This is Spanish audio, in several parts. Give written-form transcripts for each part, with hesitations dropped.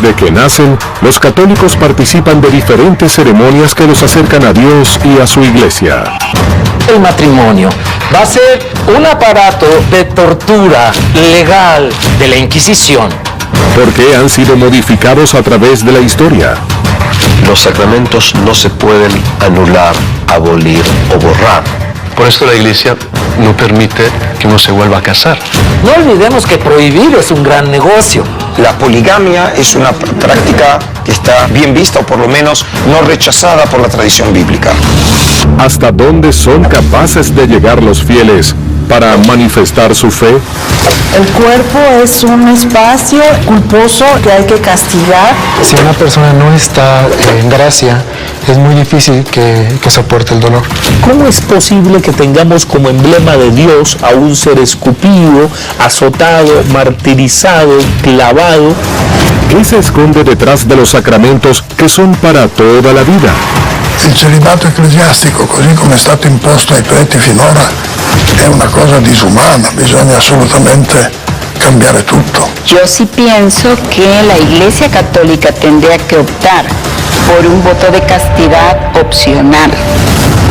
Desde que nacen, los católicos participan de diferentes ceremonias que los acercan a Dios y a su iglesia. El matrimonio va a ser un aparato de tortura legal de la Inquisición. Porque han sido modificados a través de la historia. Los sacramentos no se pueden anular, abolir o borrar. Por esto la Iglesia no permite que uno se vuelva a casar. No olvidemos que prohibir es un gran negocio. La poligamia es una práctica que está bien vista o por lo menos no rechazada por la tradición bíblica. ¿Hasta dónde son capaces de llegar los fieles para manifestar su fe? El cuerpo es un espacio culposo que hay que castigar. Si una persona no está en gracia, es muy difícil que soporte el dolor. ¿Cómo es posible que tengamos como emblema de Dios a un ser escupido, azotado, martirizado, clavado? ¿Qué se esconde detrás de los sacramentos que son para toda la vida? Il celibato ecclesiastico, così come è stato imposto ai preti finora, è una cosa disumana, bisogna assolutamente cambiare tutto. Yo sí pienso que la Iglesia Católica tendría que optar por un voto de castidad opcional.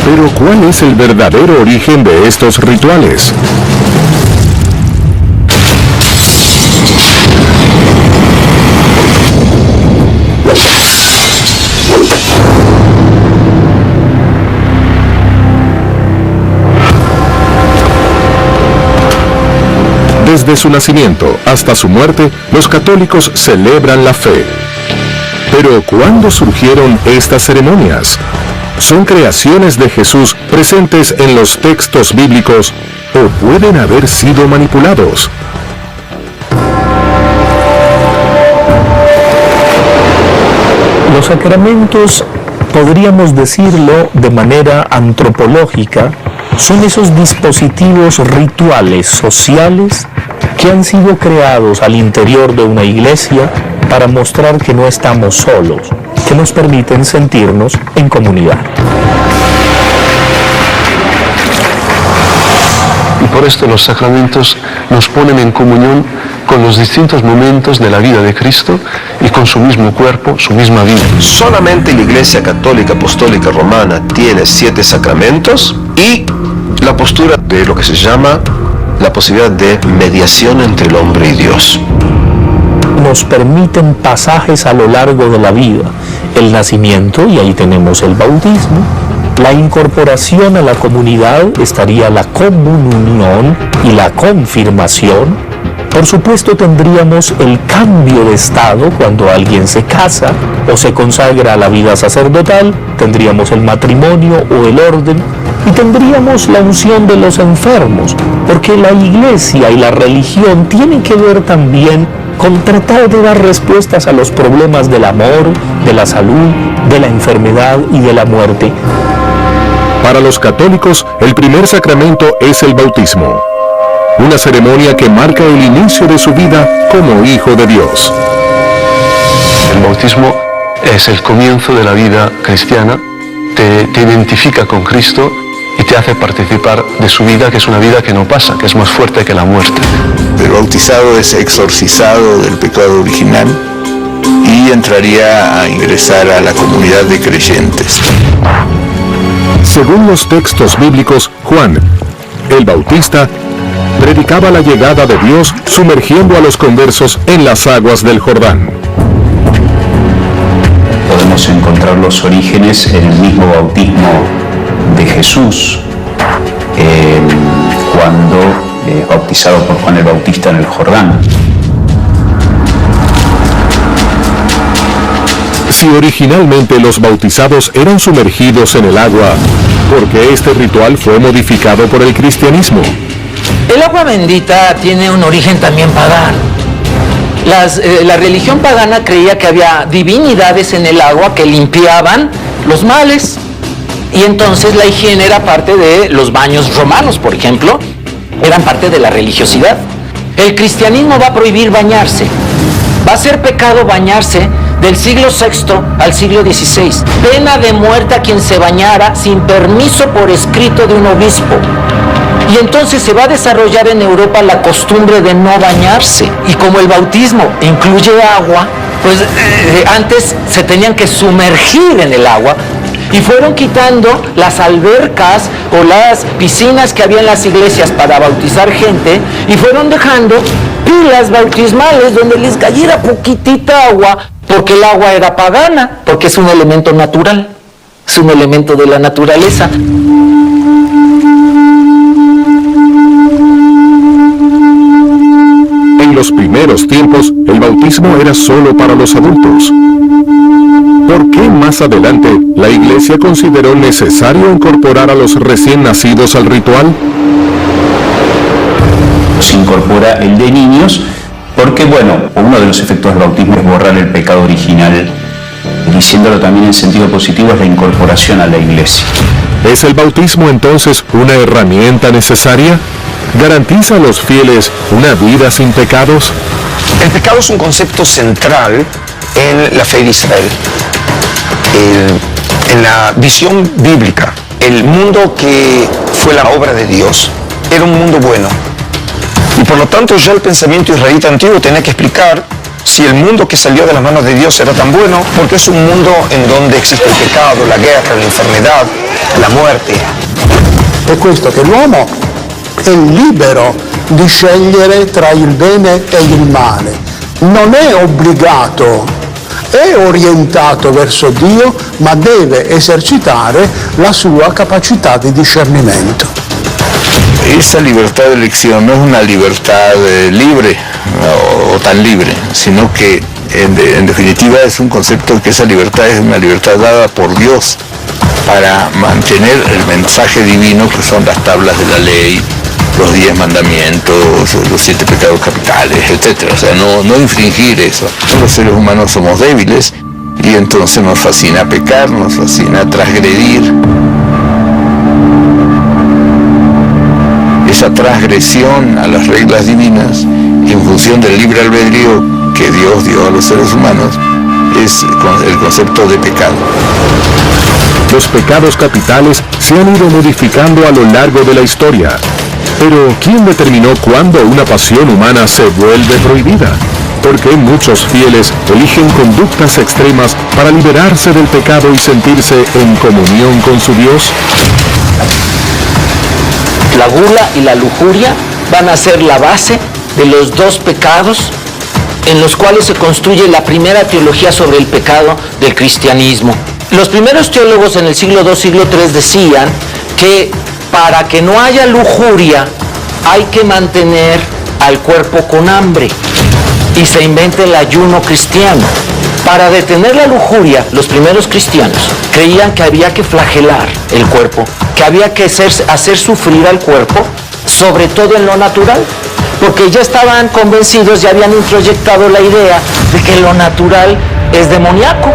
Pero ¿cuál es el verdadero origen de estos rituales? Desde su nacimiento hasta su muerte, los católicos celebran la fe. Pero ¿cuándo surgieron estas ceremonias? ¿Son creaciones de Jesús presentes en los textos bíblicos o pueden haber sido manipulados? Los sacramentos, podríamos decirlo de manera antropológica, son esos dispositivos rituales sociales que han sido creados al interior de una iglesia para mostrar que no estamos solos, que nos permiten sentirnos en comunidad. Y por esto los sacramentos nos ponen en comunión con los distintos momentos de la vida de Cristo y con su mismo cuerpo, su misma vida. Solamente la Iglesia Católica Apostólica Romana tiene 7 sacramentos y la postura de lo que se llama la posibilidad de mediación entre el hombre y Dios. Nos permiten pasajes a lo largo de la vida, el nacimiento, y ahí tenemos el bautismo, la incorporación a la comunidad, estaría la comunión y la confirmación. Por supuesto tendríamos el cambio de estado cuando alguien se casa o se consagra a la vida sacerdotal, tendríamos el matrimonio o el orden y tendríamos la unción de los enfermos, porque la iglesia y la religión tienen que ver también con tratar de dar respuestas a los problemas del amor, de la salud, de la enfermedad y de la muerte. Para los católicos, el primer sacramento es el bautismo, una ceremonia que marca el inicio de su vida como hijo de Dios. El bautismo es el comienzo de la vida cristiana, te identifica con Cristo y te hace participar de su vida, que es una vida que no pasa, que es más fuerte que la muerte. El bautizado es exorcizado del pecado original y entraría a ingresar a la comunidad de creyentes. Según los textos bíblicos, Juan, el Bautista, predicaba la llegada de Dios sumergiendo a los conversos en las aguas del Jordán. Podemos encontrar los orígenes en el mismo bautismo de Jesús, cuando bautizado por Juan el Bautista en el Jordán. Si originalmente los bautizados eran sumergidos en el agua, ¿por qué este ritual fue modificado por el cristianismo? El agua bendita tiene un origen también pagano. La religión pagana creía que había divinidades en el agua que limpiaban los males. Y entonces la higiene era parte de los baños romanos, por ejemplo, eran parte de la religiosidad. El cristianismo va a prohibir bañarse. Va a ser pecado bañarse del siglo VI al siglo XVI. Pena de muerte a quien se bañara sin permiso por escrito de un obispo. Y entonces se va a desarrollar en Europa la costumbre de no bañarse. Y como el bautismo incluye agua, pues antes se tenían que sumergir en el agua y fueron quitando las albercas o las piscinas que había en las iglesias para bautizar gente y fueron dejando pilas bautismales donde les cayera poquitita agua, porque el agua era pagana, porque es un elemento natural, es un elemento de la naturaleza. En los primeros tiempos, el bautismo era solo para los adultos. ¿Por qué más adelante la Iglesia consideró necesario incorporar a los recién nacidos al ritual? Se incorpora el de niños porque, bueno, uno de los efectos del bautismo es borrar el pecado original. Diciéndolo también en sentido positivo, es la incorporación a la Iglesia. ¿Es el bautismo entonces una herramienta necesaria? ¿Garantiza a los fieles una vida sin pecados? El pecado es un concepto central en la fe de Israel. En la visión bíblica, el mundo que fue la obra de Dios era un mundo bueno. Y por lo tanto ya el pensamiento israelita antiguo tenía que explicar si el mundo che salió de las manos de Dios era tan bueno, porque es un mundo en donde existe il pecado, la guerra, la enfermedad, la muerte. È questo che l'uomo è libero di scegliere tra il bene e il male, non è obbligato, è orientato verso Dio, ma deve esercitare la sua capacità di discernimento. Esa libertad de elección no es una libertad libre o tan libre, sino que en definitiva es un concepto que esa libertad es una libertad dada por Dios para mantener el mensaje divino, que son las tablas de la ley, los 10 mandamientos, los 7 pecados capitales, etc. O sea, no infringir eso. Los seres humanos somos débiles y entonces nos fascina pecar, nos fascina transgredir. Esa transgresión a las reglas divinas en función del libre albedrío que Dios dio a los seres humanos es el concepto de pecado. Los pecados capitales se han ido modificando a lo largo de la historia. Pero, ¿quién determinó cuándo una pasión humana se vuelve prohibida? ¿Por qué muchos fieles eligen conductas extremas para liberarse del pecado y sentirse en comunión con su Dios? La gula y la lujuria van a ser la base de los dos pecados en los cuales se construye la primera teología sobre el pecado del cristianismo. Los primeros teólogos en el siglo II, siglo III decían que para que no haya lujuria hay que mantener al cuerpo con hambre y se inventa el ayuno cristiano. Para detener la lujuria, los primeros cristianos creían que había que flagelar el cuerpo, que había que hacer sufrir al cuerpo, sobre todo en lo natural, porque ya estaban convencidos, ya habían introyectado la idea de que lo natural es demoníaco.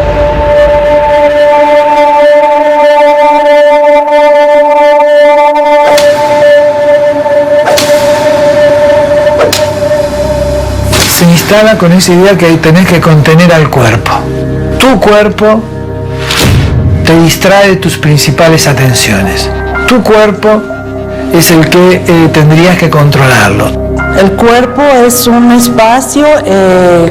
Se instala con esa idea que tenés que contener al cuerpo. Tu cuerpo te distrae de tus principales atenciones. Tu cuerpo es el que tendrías que controlarlo. El cuerpo es un espacio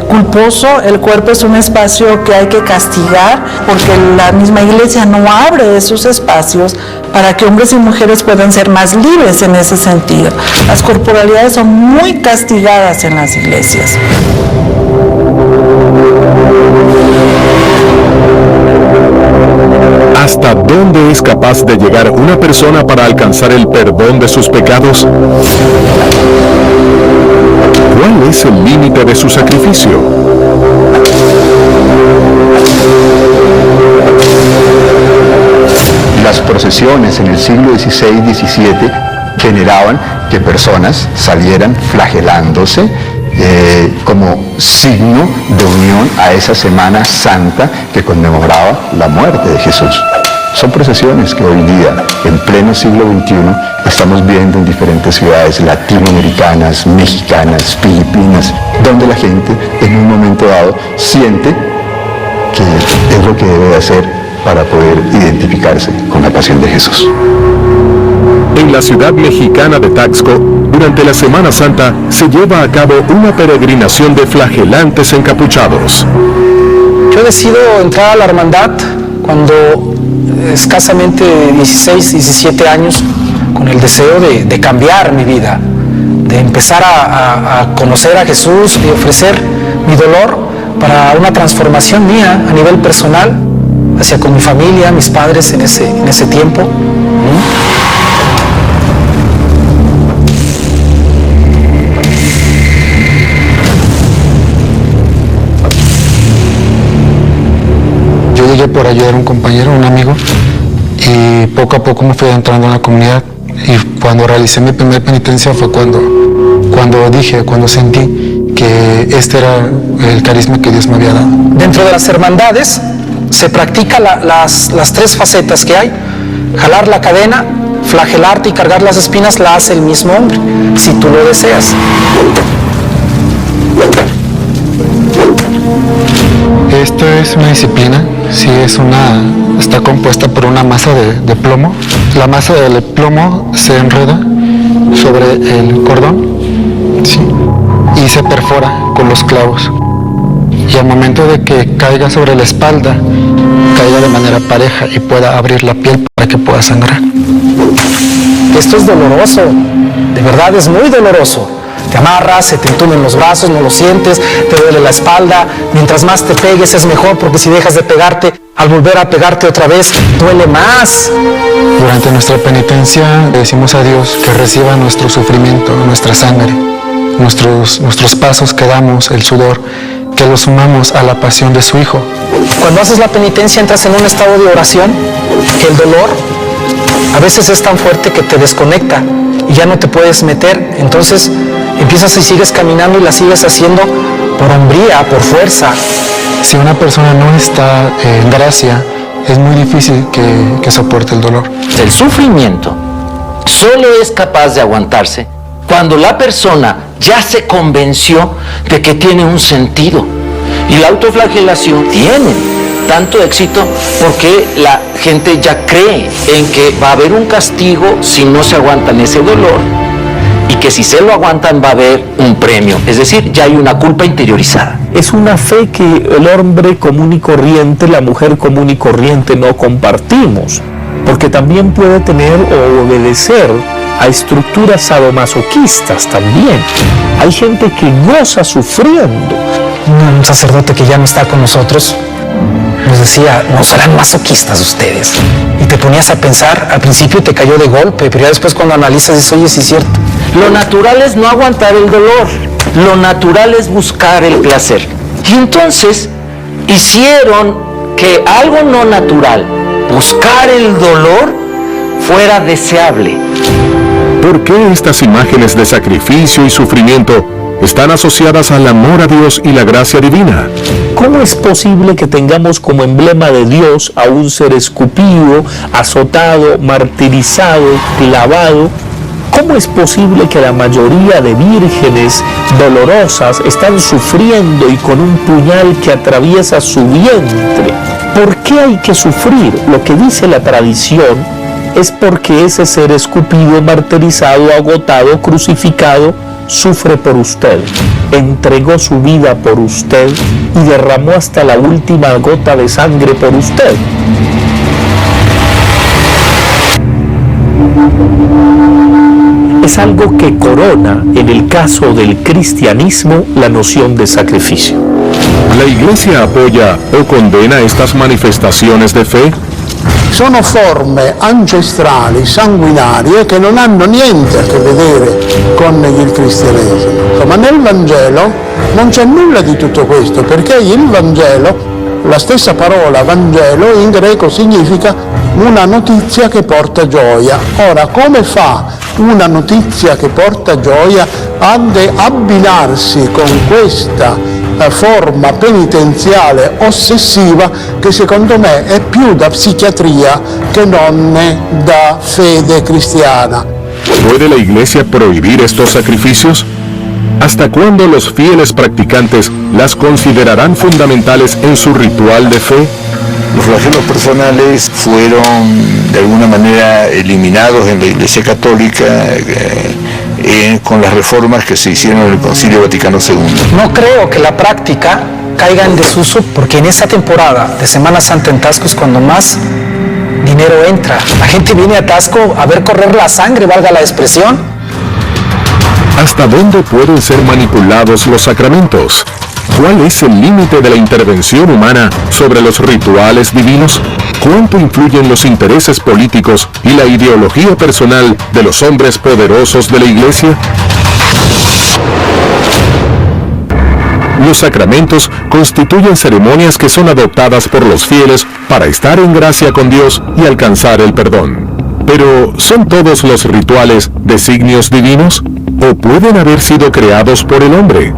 culposo, el cuerpo es un espacio que hay que castigar, porque la misma iglesia no abre esos espacios para que hombres y mujeres puedan ser más libres en ese sentido. Las corporalidades son muy castigadas en las iglesias. ¿Hasta dónde es capaz de llegar una persona para alcanzar el perdón de sus pecados? ¿Cuál es el límite de su sacrificio? Las procesiones en el siglo XVI y XVII generaban que personas salieran flagelándose como signo de unión a esa Semana Santa que conmemoraba la muerte de Jesús. Son procesiones que hoy día, en pleno siglo XXI, estamos viendo en diferentes ciudades latinoamericanas, mexicanas, filipinas, donde la gente en un momento dado siente que es lo que debe hacer para poder identificarse con la pasión de Jesús. En la ciudad mexicana de Taxco, durante la Semana Santa, se lleva a cabo una peregrinación de flagelantes encapuchados. Yo decido entrar a la hermandad cuando escasamente 16, 17 años, con el deseo de cambiar mi vida, de empezar a conocer a Jesús y ofrecer mi dolor para una transformación mía a nivel personal, hacia con mi familia, mis padres en ese tiempo. Yo llegué por ayudar a un compañero, un amigo, y poco a poco me fui entrando en la comunidad. Y cuando realicé mi primera penitencia fue cuando sentí que este era el carisma que Dios me había dado. Dentro de las hermandades se practica las tres facetas que hay. Jalar la cadena, flagelarte y cargar las espinas la hace el mismo hombre, si tú lo deseas. Esto es una disciplina, sí, está compuesta por una masa de plomo. La masa del plomo se enreda sobre el cordón, sí, y se perfora con los clavos. Y al momento de que caiga sobre la espalda, caiga de manera pareja y pueda abrir la piel para que pueda sangrar. Esto es doloroso, de verdad es muy doloroso. Te amarras, se te entumen los brazos, no lo sientes, te duele la espalda. Mientras más te pegues es mejor, porque si dejas de pegarte, al volver a pegarte otra vez, duele más. Durante nuestra penitencia le decimos a Dios que reciba nuestro sufrimiento, nuestra sangre, nuestros pasos que damos, el sudor, que los sumamos a la pasión de su Hijo. Cuando haces la penitencia entras en un estado de oración, que el dolor a veces es tan fuerte que te desconecta y ya no te puedes meter. Entonces empiezas y sigues caminando y la sigues haciendo por hombría, por fuerza. Si una persona no está en gracia, es muy difícil que soporte el dolor. El sufrimiento solo es capaz de aguantarse cuando la persona ya se convenció de que tiene un sentido. Y la autoflagelación tiene tanto éxito porque la gente ya cree en que va a haber un castigo si no se aguantan ese dolor, y que si se lo aguantan va a haber un premio, es decir, ya hay una culpa interiorizada. Es una fe que el hombre común y corriente, la mujer común y corriente no compartimos, porque también puede tener o obedecer a estructuras sadomasoquistas también. Hay gente que goza sufriendo. Un sacerdote que ya no está con nosotros nos decía, no serán masoquistas ustedes. Y te ponías a pensar, al principio te cayó de golpe, pero ya después cuando analizas dices, oye, sí es cierto. Lo natural es no aguantar el dolor, lo natural es buscar el placer. Y entonces hicieron que algo no natural, buscar el dolor, fuera deseable. ¿Por qué estas imágenes de sacrificio y sufrimiento están asociadas al amor a Dios y la gracia divina? ¿Cómo es posible que tengamos como emblema de Dios a un ser escupido, azotado, martirizado, clavado? ¿Cómo es posible que la mayoría de vírgenes dolorosas están sufriendo y con un puñal que atraviesa su vientre? ¿Por qué hay que sufrir? Lo que dice la tradición es porque ese ser escupido, martirizado, agotado, crucificado, sufre por usted, entregó su vida por usted y derramó hasta la última gota de sangre por usted. Es algo que corona, en el caso del cristianismo, la noción de sacrificio. ¿La Iglesia apoya o condena estas manifestaciones de fe? Sono forme ancestrali, sanguinarie, che non hanno niente a che vedere con il cristianesimo. Ma nel Vangelo non c'è nulla di tutto questo, perché il Vangelo, la stessa parola Vangelo in greco significa una notizia che porta gioia. Ora, come fa una notizia che porta gioia ad abbinarsi con questa forma penitenziale ossessiva che secondo me è più da psichiatria che non da fede cristiana? ¿Puede la Iglesia prohibir estos sacrificios? ¿Hasta cuándo los fieles practicantes las considerarán fundamentales en su ritual de fe? Los flagelos personales fueron de alguna manera eliminados en la Iglesia Católica con las reformas que se hicieron en el Concilio Vaticano II. No creo que la práctica caiga en desuso, porque en esta temporada de Semana Santa en Taxco es cuando más dinero entra. La gente viene a Taxco a ver correr la sangre, valga la expresión. ¿Hasta dónde pueden ser manipulados los sacramentos? ¿Cuál es el límite de la intervención humana sobre los rituales divinos? ¿Cuánto influyen los intereses políticos y la ideología personal de los hombres poderosos de la Iglesia? Los sacramentos constituyen ceremonias que son adoptadas por los fieles para estar en gracia con Dios y alcanzar el perdón. Pero, ¿son todos los rituales designios divinos? ¿O pueden haber sido creados por el hombre?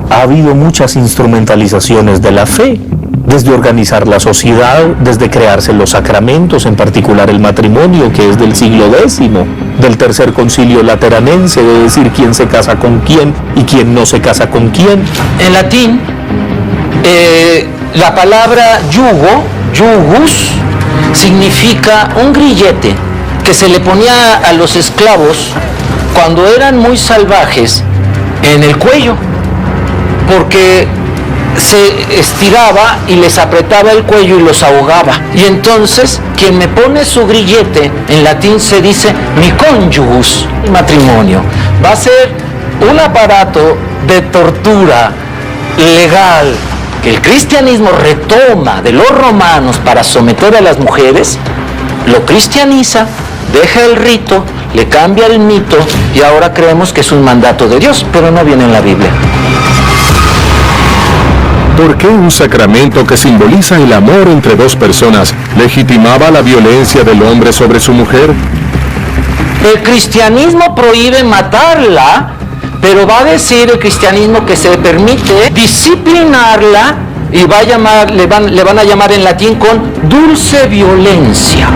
Ha habido muchas instrumentalizaciones de la fe, desde organizar la sociedad, desde crearse los sacramentos, en particular el matrimonio, que es del siglo X, del Tercer Concilio Lateranense, de decir quién se casa con quién y quién no se casa con quién. En latín, la palabra yugo, yugus, significa un grillete que se le ponía a los esclavos cuando eran muy salvajes en el cuello, porque se estiraba y les apretaba el cuello y los ahogaba. Y entonces, quien me pone su grillete, en latín se dice mi cónyugus, mi matrimonio. Va a ser un aparato de tortura legal que el cristianismo retoma de los romanos para someter a las mujeres, lo cristianiza, deja el rito, le cambia el mito y ahora creemos que es un mandato de Dios, pero no viene en la Biblia. ¿Por qué un sacramento que simboliza el amor entre dos personas legitimaba la violencia del hombre sobre su mujer? El cristianismo prohíbe matarla, pero va a decir el cristianismo que se permite disciplinarla y va a llamar, le van a llamar en latín con dulce violencia.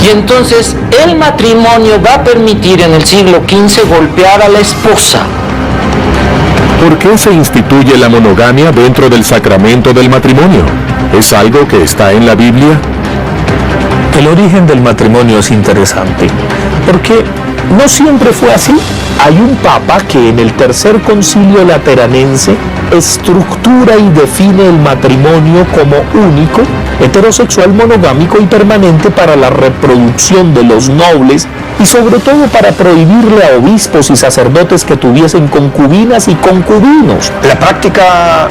Y entonces el matrimonio va a permitir en el siglo XV golpear a la esposa. ¿Por qué se instituye la monogamia dentro del sacramento del matrimonio? ¿Es algo que está en la Biblia? El origen del matrimonio es interesante, porque no siempre fue así. Hay un papa que en el Tercer Concilio Lateranense estructura y define el matrimonio como único, heterosexual, monogámico y permanente para la reproducción de los nobles y sobre todo para prohibirle a obispos y sacerdotes que tuviesen concubinas y concubinos. La práctica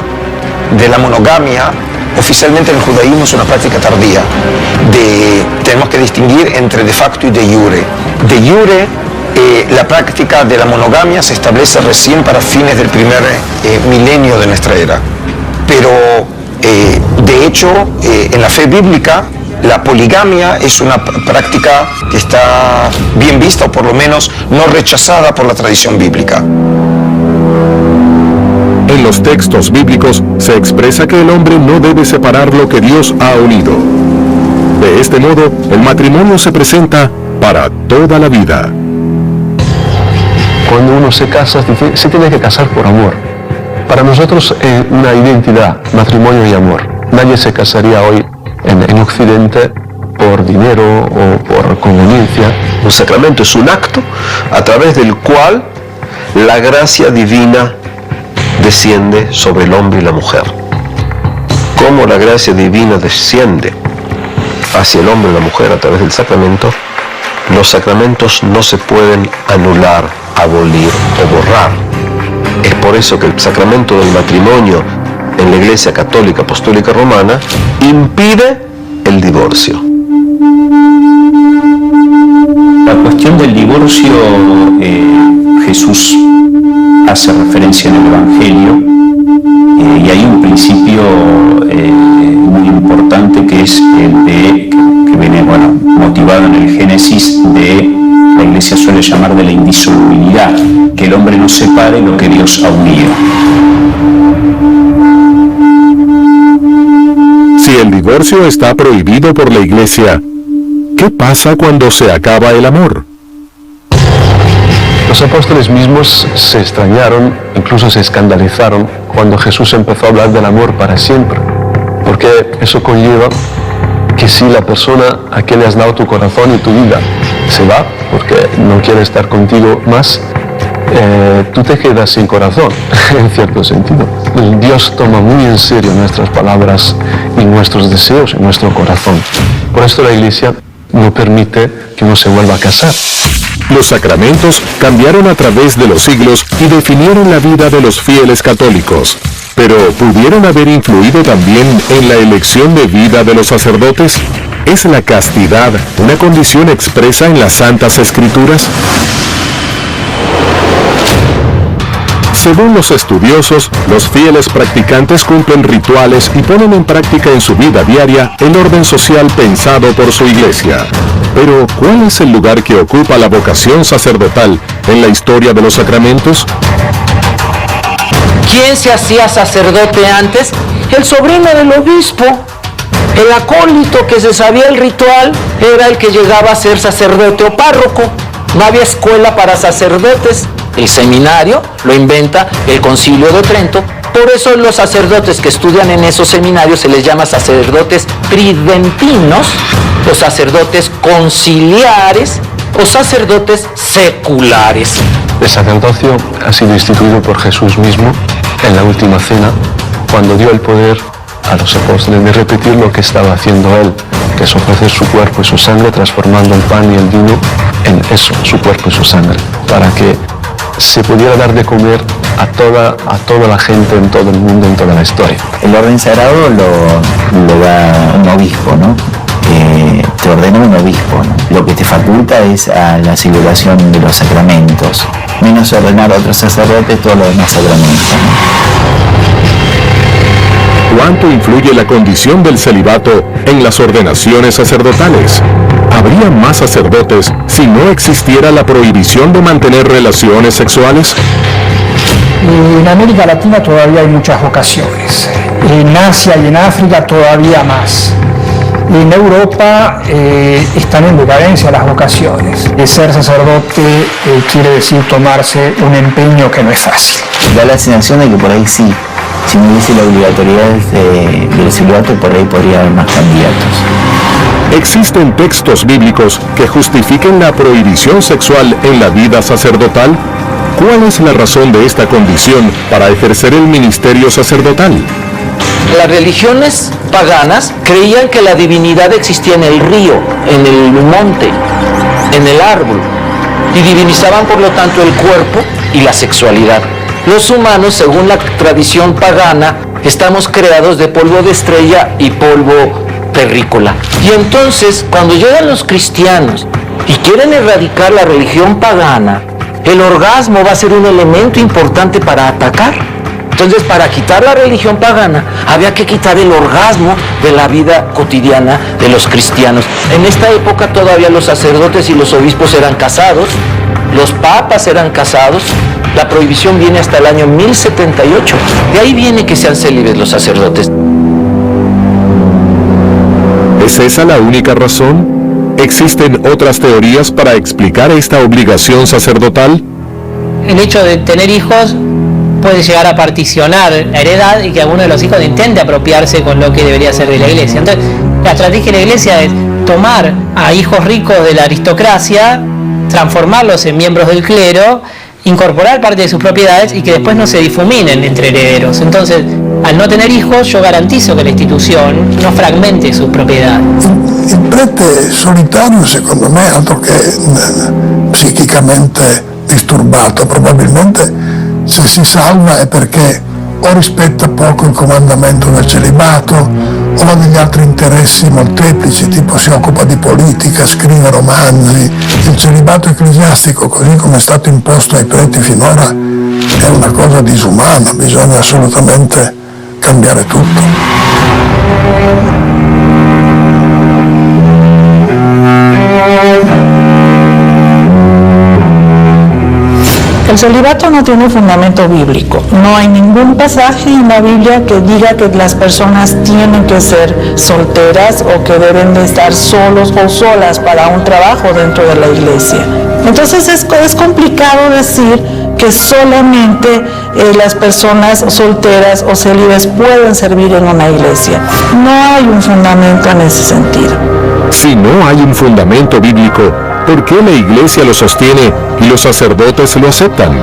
de la monogamia oficialmente en el judaísmo es una práctica tardía. Tenemos que distinguir entre de facto y de jure. De jure, la práctica de la monogamia se establece recién para fines del primer milenio de nuestra era. Pero, de hecho, en la fe bíblica, la poligamia es una práctica que está bien vista, o por lo menos no rechazada por la tradición bíblica. En los textos bíblicos se expresa que el hombre no debe separar lo que Dios ha unido. De este modo, el matrimonio se presenta para toda la vida. Cuando uno se casa, se tiene que casar por amor. Para nosotros es una identidad, matrimonio y amor. Nadie se casaría hoy en Occidente por dinero o por conveniencia. Un sacramento es un acto a través del cual la gracia divina desciende sobre el hombre y la mujer. Como la gracia divina desciende hacia el hombre y la mujer a través del sacramento, los sacramentos no se pueden anular, abolir o borrar. Es por eso que el sacramento del matrimonio en la Iglesia Católica Apostólica Romana impide el divorcio. La cuestión del divorcio, Jesús hace referencia en el Evangelio y hay un principio muy importante que es el de, que viene motivado en el Génesis, de la Iglesia suele llamar de la indisolubilidad, que el hombre no separe lo que Dios ha unido. Si el divorcio está prohibido por la Iglesia, ¿qué pasa cuando se acaba el amor? Los apóstoles mismos se extrañaron, incluso se escandalizaron, cuando Jesús empezó a hablar del amor para siempre. porque eso conlleva que si la persona a quien le has dado tu corazón y tu vida se va porque no quiere estar contigo más, tú te quedas sin corazón, en cierto sentido. Dios toma muy en serio nuestras palabras y nuestros deseos y nuestro corazón. Por esto la Iglesia no permite que uno se vuelva a casar. Los sacramentos cambiaron a través de los siglos y definieron la vida de los fieles católicos. Pero ¿pudieron haber influido también en la elección de vida de los sacerdotes? ¿Es la castidad una condición expresa en las Santas Escrituras? Según los estudiosos, los fieles practicantes cumplen rituales y ponen en práctica en su vida diaria el orden social pensado por su Iglesia. Pero, ¿cuál es el lugar que ocupa la vocación sacerdotal en la historia de los sacramentos? ¿Quién se hacía sacerdote antes? El sobrino del obispo. El acólito que se sabía el ritual era el que llegaba a ser sacerdote o párroco. No había escuela para sacerdotes. El seminario lo inventa el Concilio de Trento. Por eso los sacerdotes que estudian en esos seminarios se les llama sacerdotes tridentinos, o sacerdotes conciliares, o sacerdotes seculares. El sacerdocio ha sido instituido por Jesús mismo en la última cena, cuando dio el poder a los apóstoles de repetir lo que estaba haciendo Él, que es ofrecer su cuerpo y su sangre, transformando el pan y el vino en eso, su cuerpo y su sangre, para que se pudiera dar de comer a toda la gente en todo el mundo, en toda la historia. El orden sagrado lo da un obispo, ¿no? Te ordena un obispo, ¿no? Lo que te faculta es a la celebración de los sacramentos, menos ordenar a otros sacerdotes todos los demás sacramentos, ¿no? ¿Cuánto influye la condición del celibato en las ordenaciones sacerdotales? ¿Habría más sacerdotes si no existiera la prohibición de mantener relaciones sexuales? En América Latina todavía hay muchas vocaciones, en Asia y en África todavía más. En Europa están en decadencia las vocaciones. Ser sacerdote quiere decir tomarse un empeño que no es fácil. Da la sensación de que por ahí sí, si no hubiese la obligatoriedad del celibato, por ahí podría haber más candidatos. ¿Existen textos bíblicos que justifiquen la prohibición sexual en la vida sacerdotal? ¿Cuál es la razón de esta condición para ejercer el ministerio sacerdotal? Las religiones paganas creían que la divinidad existía en el río, en el monte, en el árbol, y divinizaban por lo tanto el cuerpo y la sexualidad. Los humanos, según la tradición pagana, estamos creados de polvo de estrella y polvo terrícola. Y entonces, cuando llegan los cristianos y quieren erradicar la religión pagana, el orgasmo va a ser un elemento importante para atacar. Entonces, para quitar la religión pagana, había que quitar el orgasmo de la vida cotidiana de los cristianos. En esta época todavía los sacerdotes y los obispos eran casados, los papas eran casados. La prohibición viene hasta el año 1078. De ahí viene que sean célibes los sacerdotes. ¿Es esa la única razón? ¿Existen otras teorías para explicar esta obligación sacerdotal? El hecho de tener hijos puede llegar a particionar la heredad y que alguno de los hijos intente apropiarse con lo que debería ser de la iglesia. Entonces, la estrategia de la iglesia es tomar a hijos ricos de la aristocracia, transformarlos en miembros del clero, incorporar parte de sus propiedades y que después no se difuminen entre herederos. Entonces, al no tener hijos, yo garantizo que la institución no fragmente sus propriedades. Il prete solitario, secondo me, altro che psichicamente disturbato, probabilmente se si salva è perché o rispetta poco il comandamento del celibato o ha degli altri interessi molteplici, tipo si occupa di politica, scrive romanzi. Il celibato ecclesiastico, così come è stato imposto ai preti finora, è una cosa disumana, bisogna assolutamente cambiare tutto. El celibato no tiene fundamento bíblico. No hay ningún pasaje en la Biblia que diga que las personas tienen que ser solteras o que deben de estar solos o solas para un trabajo dentro de la iglesia. Entonces es complicado decir que solamente las personas solteras o célibes pueden servir en una iglesia. No hay un fundamento en ese sentido. Si no hay un fundamento bíblico, ¿por qué la iglesia lo sostiene y los sacerdotes lo aceptan?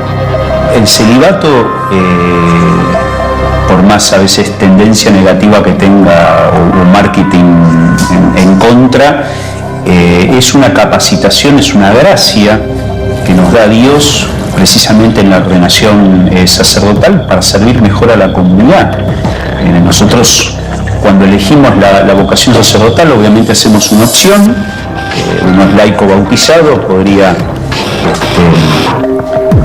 El celibato, por más a veces tendencia negativa que tenga o marketing en contra, es una capacitación, es una gracia que nos da Dios precisamente en la ordenación sacerdotal para servir mejor a la comunidad. Nosotros, cuando elegimos la vocación sacerdotal, obviamente hacemos una opción. Uno es laico bautizado, podría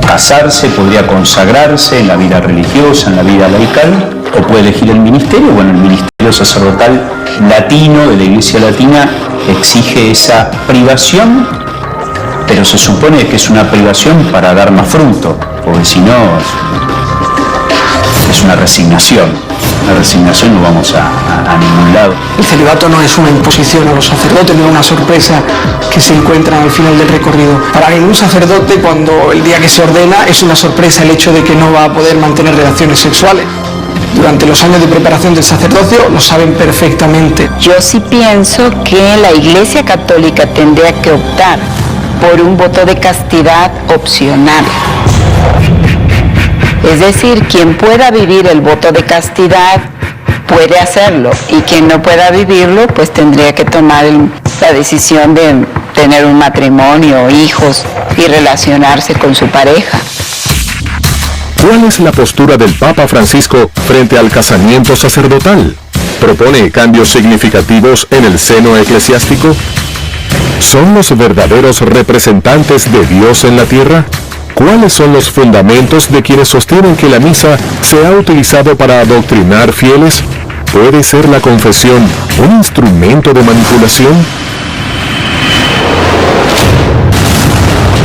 casarse, podría consagrarse en la vida religiosa, en la vida laical, o puede elegir el ministerio. Bueno, el ministerio sacerdotal latino, de la Iglesia Latina, exige esa privación, pero se supone que es una privación para dar más fruto, porque si no es una resignación. Una resignación, no vamos a ningún lado. El celibato no es una imposición a los sacerdotes, no es una sorpresa que se encuentran al final del recorrido. Para ningún sacerdote, cuando el día que se ordena, es una sorpresa el hecho de que no va a poder mantener relaciones sexuales. Durante los años de preparación del sacerdocio lo saben perfectamente. Yo sí pienso que la Iglesia Católica tendría que optar por un voto de castidad opcional. Es decir, quien pueda vivir el voto de castidad puede hacerlo, y quien no pueda vivirlo pues tendría que tomar la decisión de tener un matrimonio, hijos y relacionarse con su pareja. ¿Cuál es la postura del Papa Francisco frente al casamiento sacerdotal? ¿Propone cambios significativos en el seno eclesiástico? ¿Son los verdaderos representantes de Dios en la tierra? ¿Cuáles son los fundamentos de quienes sostienen que la misa se ha utilizado para adoctrinar fieles? ¿Puede ser la confesión un instrumento de manipulación?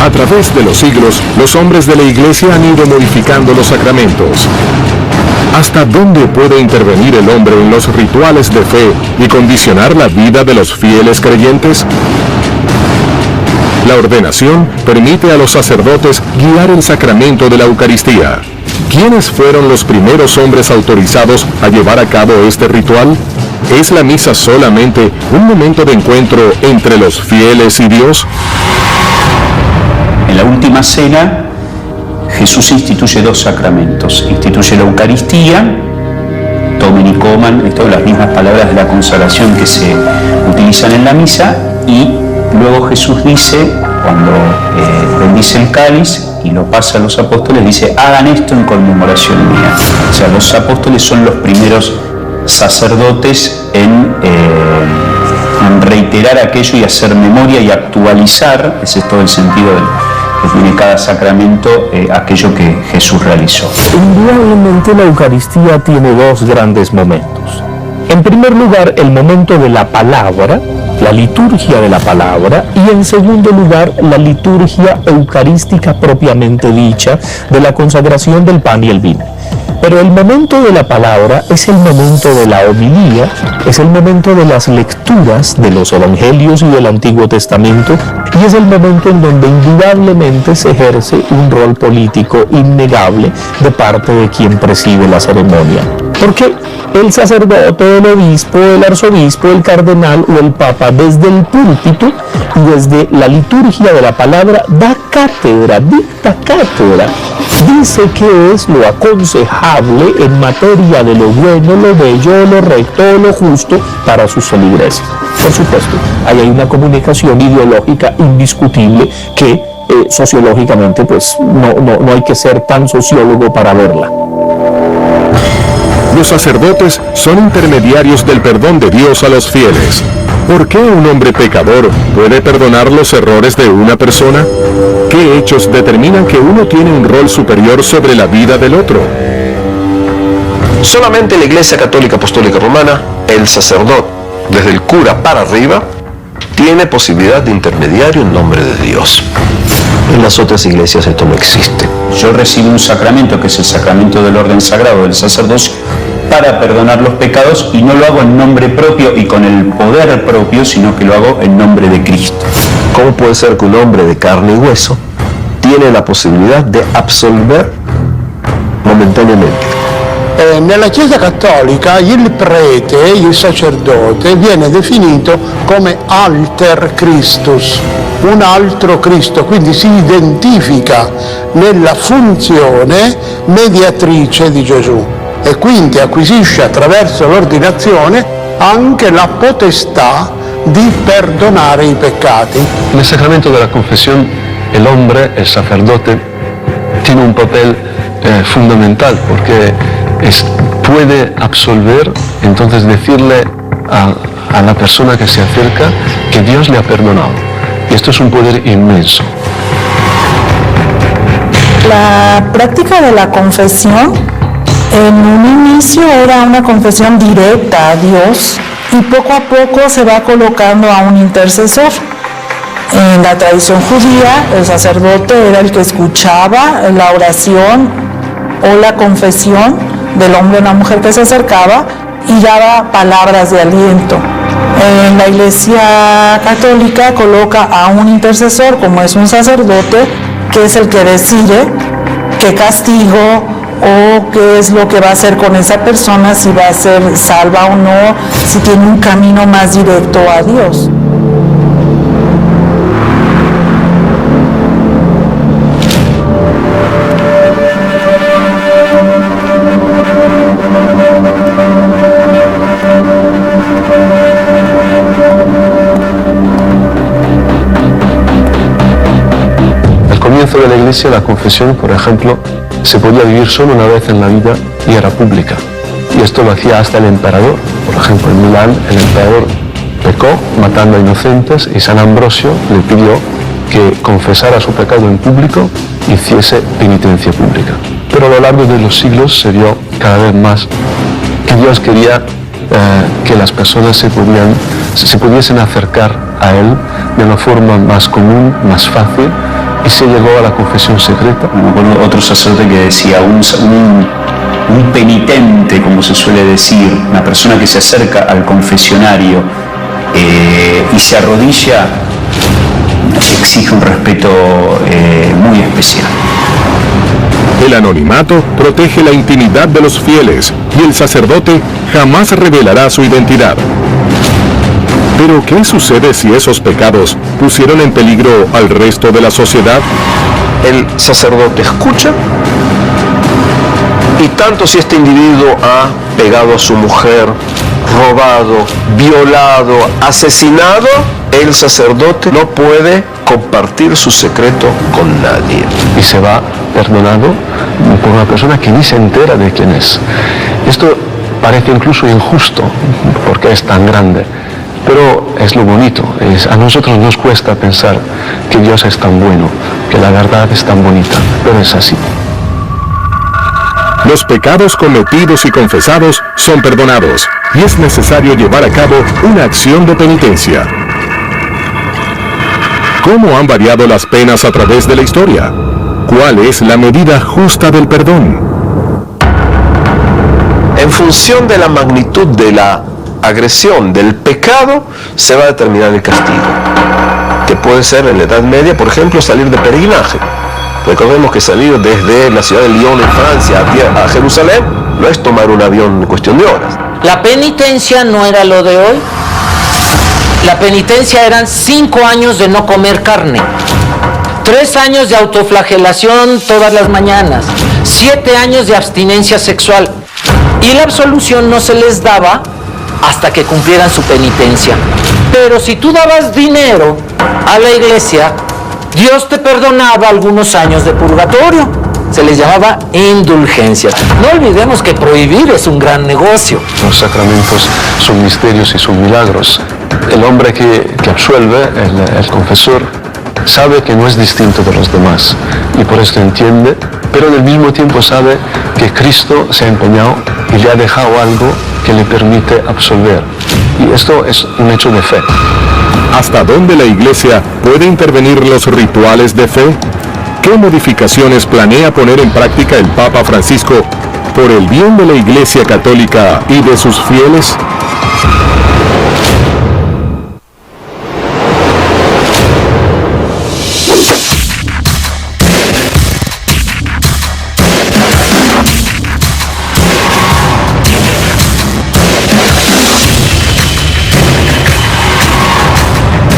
A través de los siglos, los hombres de la Iglesia han ido modificando los sacramentos. ¿Hasta dónde puede intervenir el hombre en los rituales de fe y condicionar la vida de los fieles creyentes? La ordenación permite a los sacerdotes guiar el sacramento de la Eucaristía. ¿Quiénes fueron los primeros hombres autorizados a llevar a cabo este ritual? ¿Es la misa solamente un momento de encuentro entre los fieles y Dios? En la última cena, Jesús instituye dos sacramentos. Instituye la Eucaristía, tomen y coman, esto son las mismas palabras de la consagración que se utilizan en la misa, y luego Jesús dice, cuando bendice el cáliz y lo pasa a los apóstoles, dice, hagan esto en conmemoración mía. O sea, los apóstoles son los primeros sacerdotes en reiterar aquello y hacer memoria y actualizar, ese es todo el sentido que tiene cada sacramento, aquello que Jesús realizó. Indudablemente la Eucaristía tiene dos grandes momentos. En primer lugar, el momento de la palabra, la liturgia de la palabra, y en segundo lugar, la liturgia eucarística propiamente dicha de la consagración del pan y el vino. Pero el momento de la palabra es el momento de la homilía, es el momento de las lecturas de los evangelios y del Antiguo Testamento, y es el momento en donde indudablemente se ejerce un rol político innegable de parte de quien preside la ceremonia. Porque el sacerdote, el obispo, el arzobispo, el cardenal o el papa, desde el púlpito y desde la liturgia de la palabra, da cátedra, dicta cátedra. Dice que es lo aconsejable en materia de lo bueno, lo bello, lo recto, lo justo para sus feligreses. Por supuesto, ahí hay una comunicación ideológica indiscutible que sociológicamente pues no hay que ser tan sociólogo para verla. Los sacerdotes son intermediarios del perdón de Dios a los fieles. ¿Por qué un hombre pecador puede perdonar los errores de una persona? ¿Qué hechos determinan que uno tiene un rol superior sobre la vida del otro? Solamente en la Iglesia Católica Apostólica Romana, el sacerdote, desde el cura para arriba, tiene posibilidad de intermediario en nombre de Dios. En las otras iglesias esto no existe. Yo recibo un sacramento que es el sacramento del orden sagrado del sacerdocio para perdonar los pecados, y no lo hago en nombre propio y con el poder propio, sino que lo hago en nombre de Cristo. ¿Cómo puede ser que un hombre de carne y hueso tiene la posibilidad de absolver momentáneamente? Nella Chiesa Cattolica il prete, il sacerdote, viene definito come alter Christus, un altro Cristo, quindi si identifica nella funzione mediatrice di Gesù e quindi acquisisce attraverso l'ordinazione anche la potestà di perdonare i peccati. En el sacramento de la confesión, el hombre, el sacerdote, tiene un papel fundamental porque puede absolver, entonces decirle a la persona que se acerca que Dios le ha perdonado. Y esto es un poder inmenso. La práctica de la confesión en un inicio era una confesión directa a Dios y poco a poco se va colocando a un intercesor. En la tradición judía, el sacerdote era el que escuchaba la oración o la confesión del hombre o la mujer que se acercaba y daba palabras de aliento. En la Iglesia Católica coloca a un intercesor, como es un sacerdote, que es el que decide qué castigo o qué es lo que va a hacer con esa persona, si va a ser salva o no, si tiene un camino más directo a Dios. De la Iglesia, la confesión, por ejemplo, se podía vivir solo una vez en la vida y era pública. Y esto lo hacía hasta el emperador. Por ejemplo, en Milán el emperador pecó matando a inocentes y San Ambrosio le pidió que confesara su pecado en público y hiciese penitencia pública. Pero a lo largo de los siglos se vio cada vez más que Dios quería que las personas se pudiesen acercar a Él de una forma más común, más fácil, y se llegó a la confesión secreta. Me acuerdo otro sacerdote que decía, un penitente, como se suele decir, una persona que se acerca al confesionario y se arrodilla, exige un respeto muy especial. El anonimato protege la intimidad de los fieles y el sacerdote jamás revelará su identidad. Pero, ¿qué sucede si esos pecados pusieron en peligro al resto de la sociedad? El sacerdote escucha, y tanto si este individuo ha pegado a su mujer, robado, violado, asesinado, el sacerdote no puede compartir su secreto con nadie. Y se va perdonado por una persona que ni se entera de quién es. Esto parece incluso injusto porque es tan grande. Pero es lo bonito, a nosotros nos cuesta pensar que Dios es tan bueno, que la verdad es tan bonita, pero es así. Los pecados cometidos y confesados son perdonados y es necesario llevar a cabo una acción de penitencia. ¿Cómo han variado las penas a través de la historia? ¿Cuál es la medida justa del perdón? En función de la magnitud de la agresión del pecado se va a determinar el castigo, que puede ser en la Edad Media, por ejemplo, salir de peregrinaje. Recordemos que salir desde la ciudad de Lyon en Francia a Jerusalén no es tomar un avión en cuestión de horas. La penitencia no era lo de hoy. La penitencia eran 5 años de no comer carne, 3 años de autoflagelación todas las mañanas, 7 años de abstinencia sexual, y la absolución no se les daba hasta que cumplieran su penitencia. Pero si tú dabas dinero a la iglesia, Dios te perdonaba algunos años de purgatorio. Se les llamaba indulgencia. No olvidemos que prohibir es un gran negocio. Los sacramentos son misterios y son milagros. El hombre que absuelve, el confesor, sabe que no es distinto de los demás y por esto entiende, pero al mismo tiempo sabe que Cristo se ha empeñado y le ha dejado algo que le permite absolver. Y esto es un hecho de fe. ¿Hasta dónde la Iglesia puede intervenir los rituales de fe? ¿Qué modificaciones planea poner en práctica el Papa Francisco por el bien de la Iglesia Católica y de sus fieles?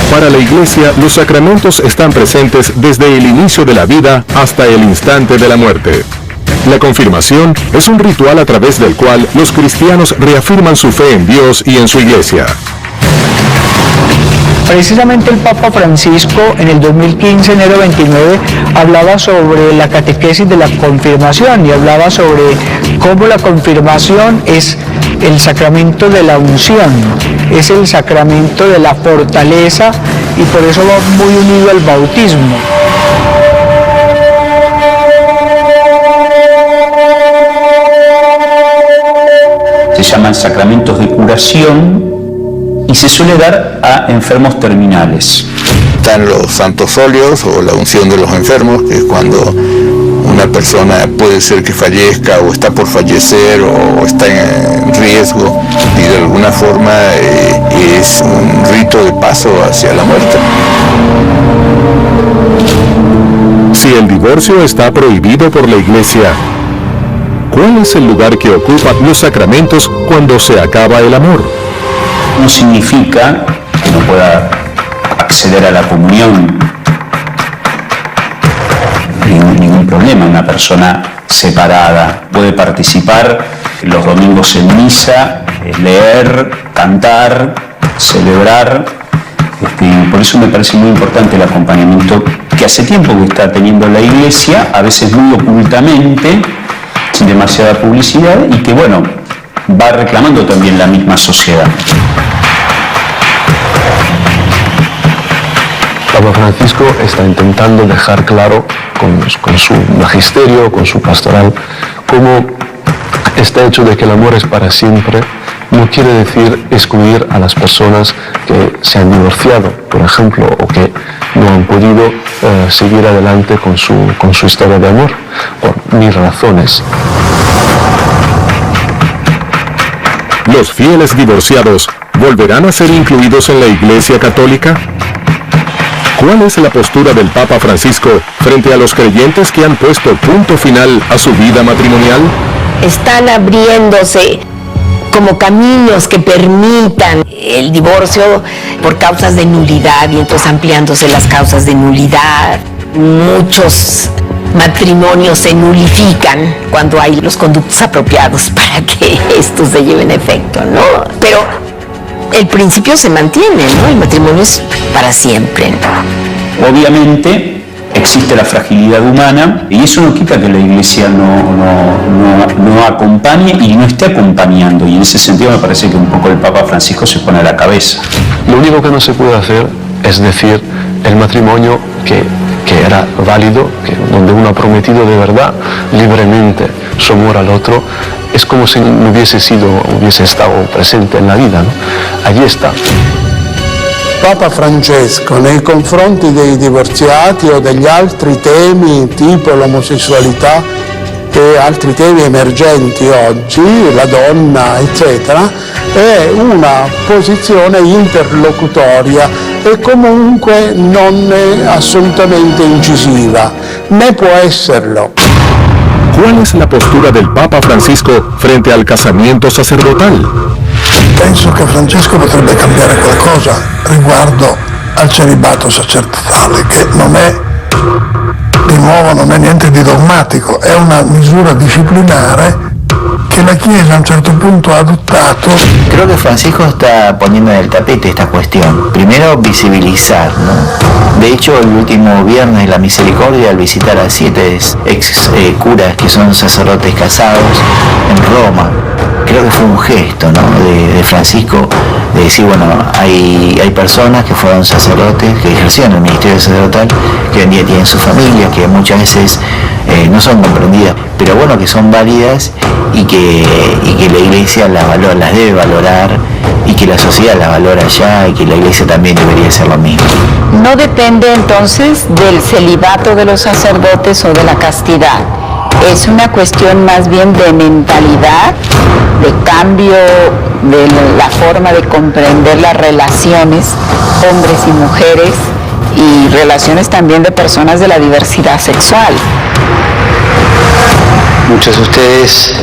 Para la Iglesia, los sacramentos están presentes desde el inicio de la vida hasta el instante de la muerte. La confirmación es un ritual a través del cual los cristianos reafirman su fe en Dios y en su Iglesia. Precisamente el Papa Francisco en el 2015, enero 29, hablaba sobre la catequesis de la confirmación y hablaba sobre cómo la confirmación es el sacramento de la unción, es el sacramento de la fortaleza y por eso va muy unido al bautismo. Se llaman sacramentos de curación y se suele dar a enfermos terminales. Están los santos óleos o la unción de los enfermos, que es cuando una persona puede ser que fallezca o está por fallecer o está en riesgo y de alguna forma es un rito de paso hacia la muerte. Si el divorcio está prohibido por la Iglesia, ¿cuál es el lugar que ocupan los sacramentos cuando se acaba el amor? No significa que no pueda acceder a la comunión. Ningún problema, una persona separada puede participar los domingos en misa, leer, cantar, celebrar. Por eso me parece muy importante el acompañamiento que hace tiempo que está teniendo la Iglesia, a veces muy ocultamente, sin demasiada publicidad, y que bueno, va reclamando también la misma sociedad. Papa Francisco está intentando dejar claro con su magisterio, con su pastoral, cómo este hecho de que el amor es para siempre no quiere decir excluir a las personas que se han divorciado, por ejemplo, o que no han podido seguir adelante con su historia de amor, por mil razones. ¿Los fieles divorciados volverán a ser incluidos en la Iglesia Católica? ¿Cuál es la postura del Papa Francisco frente a los creyentes que han puesto punto final a su vida matrimonial? Están abriéndose como caminos que permitan el divorcio por causas de nulidad y entonces ampliándose las causas de nulidad. Muchos matrimonios se nulifican cuando hay los conductos apropiados para que esto se lleve en efecto, ¿no? Pero el principio se mantiene, ¿no? El matrimonio es para siempre, ¿no? Obviamente existe la fragilidad humana y eso no quita que la Iglesia no acompañe y no esté acompañando, y en ese sentido me parece que un poco el Papa Francisco se pone a la cabeza. Lo único que no se puede hacer es decir el matrimonio que era válido, donde uno ha prometido de verdad libremente su amor al otro, es como si no hubiese estado presente en la vida, ¿no? Allí está. Papa Francesco nei confronti dei divorziati o degli altri temi tipo l'omosessualità e altri temi emergenti oggi, la donna eccetera, è una posizione interlocutoria e comunque non è assolutamente incisiva, né può esserlo. ¿Cuál es la postura del Papa Francisco frente al casamiento sacerdotal? Penso che Francesco potrebbe cambiare qualcosa riguardo al celibato sacerdotale, che non è di nuovo, non è niente di dogmatico, è una misura disciplinare que la Chiesa a un cierto punto ha adoptato. Creo que Francisco está poniendo en el tapete esta cuestión. Primero, visibilizar, ¿no? De hecho, el último viernes de la misericordia, al visitar a 7 ex curas que son sacerdotes casados en Roma, creo que fue un gesto, ¿no? de Francisco, de decir, bueno, hay personas que fueron sacerdotes, que ejercían el ministerio sacerdotal, que hoy en día tienen su familia, que muchas veces no son comprendidas, pero bueno, que son válidas y que la Iglesia las debe valorar y que la sociedad las valora ya y que la Iglesia también debería hacer lo mismo. no depende entonces del celibato de los sacerdotes o de la castidad. Es una cuestión más bien de mentalidad, de cambio de la forma de comprender las relaciones, hombres y mujeres, y relaciones también de personas de la diversidad sexual. Muchos de ustedes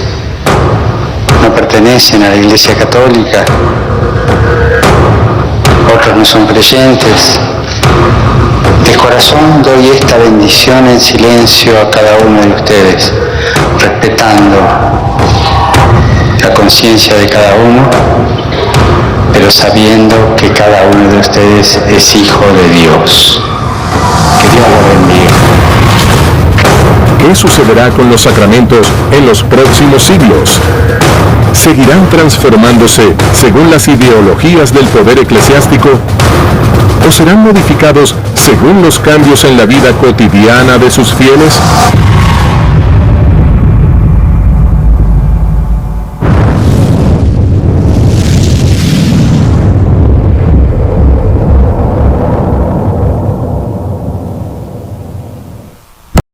no pertenecen a la Iglesia Católica, otros no son creyentes. De corazón doy esta bendición en silencio a cada uno de ustedes, respetando la conciencia de cada uno, pero sabiendo que cada uno de ustedes es hijo de Dios. Que Dios lo bendiga. ¿Qué sucederá con los sacramentos en los próximos siglos? ¿Seguirán transformándose según las ideologías del poder eclesiástico? ¿O serán modificados según los cambios en la vida cotidiana de sus fieles?